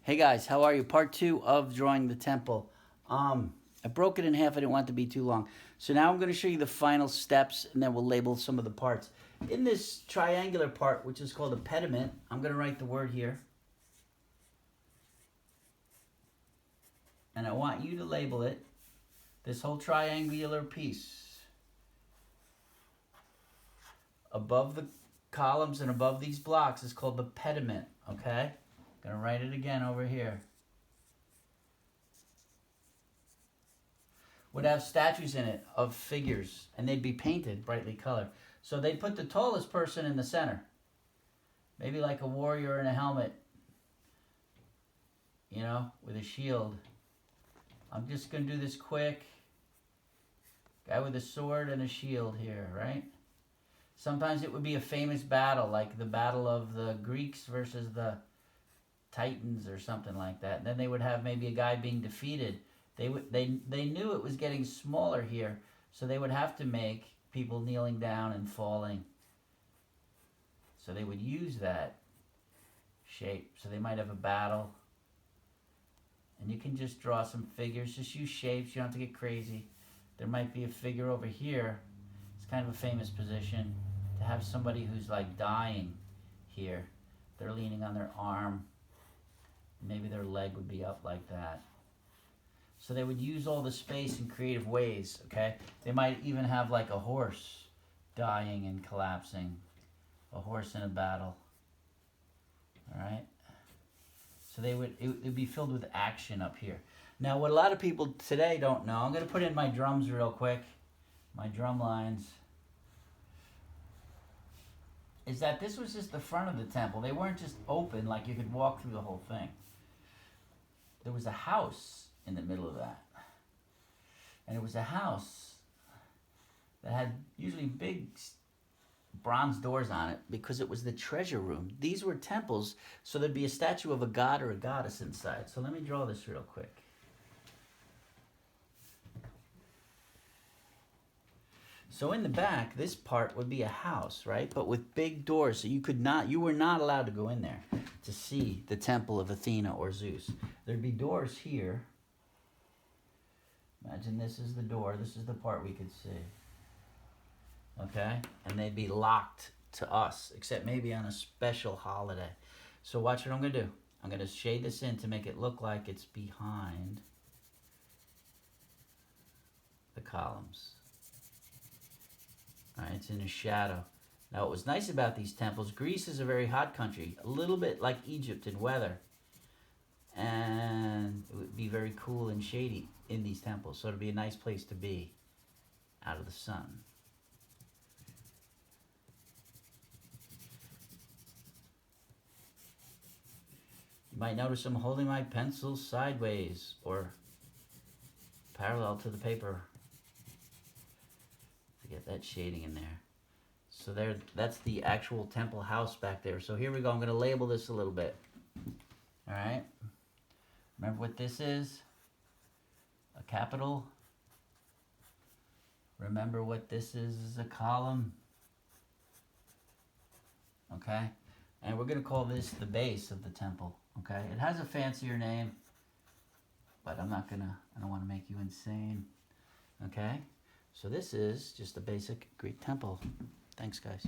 Hey guys, how are you? Part 2 of drawing the temple. I broke it in half. I didn't want it to be too long. So now I'm going to show you the final steps, and then we'll label some of the parts. In this triangular part, which is called a pediment, I'm going to write the word here. And I want you to label it, this whole triangular piece. Above the columns and above these blocks is called the pediment, okay? Gonna write it again over here. Would have statues in it of figures, and they'd be painted brightly colored. So they'd put the tallest person in the center. Maybe like a warrior in a helmet, you know, with a shield. I'm just gonna do this quick. Guy with a sword and a shield here, right? Sometimes it would be a famous battle, like the battle of the Greeks versus the Titans or something like that. And then they would have maybe a guy being defeated. They knew it was getting smaller here, so they would have to make people kneeling down and falling. So they would use that shape. So they might have a battle. And you can just draw some figures. Just use shapes. You don't have to get crazy. There might be a figure over here. It's kind of a famous position to have somebody who's like dying here. They're leaning on their arm. Maybe their leg would be up like that. So they would use all the space in creative ways, okay? They might even have like a horse dying and collapsing. A horse in a battle. All right? So it would be filled with action up here. Now, what a lot of people today don't know, I'm going to put in my drums real quick, my drum lines, is that this was just the front of the temple. They weren't just open like you could walk through the whole thing. There was a house in the middle of that. And it was a house that had usually big bronze doors on it because it was the treasure room. These were temples, so there'd be a statue of a god or a goddess inside. So let me draw this real quick. So in the back, this part would be a house, right? But with big doors, so you were not allowed to go in there to see the temple of Athena or Zeus. There'd be doors here. Imagine this is the door. This is the part we could see. Okay? And they'd be locked to us, except maybe on a special holiday. So watch what I'm going to do. I'm going to shade this in to make it look like it's behind the columns. All right, it's in a shadow. Now, what was nice about these temples, Greece is a very hot country, a little bit like Egypt in weather. And it would be very cool and shady in these temples. So it would be a nice place to be out of the sun. You might notice I'm holding my pencil sideways or parallel to the paper to get that shading in there. So that's the actual temple house back there. So here we go. I'm going to label this a little bit. All right. Remember what this is? A capital. Remember what this is a column. Okay. And we're going to call this the base of the temple. Okay. It has a fancier name, but I don't want to make you insane. Okay. So this is just a basic Greek temple. Thanks, guys.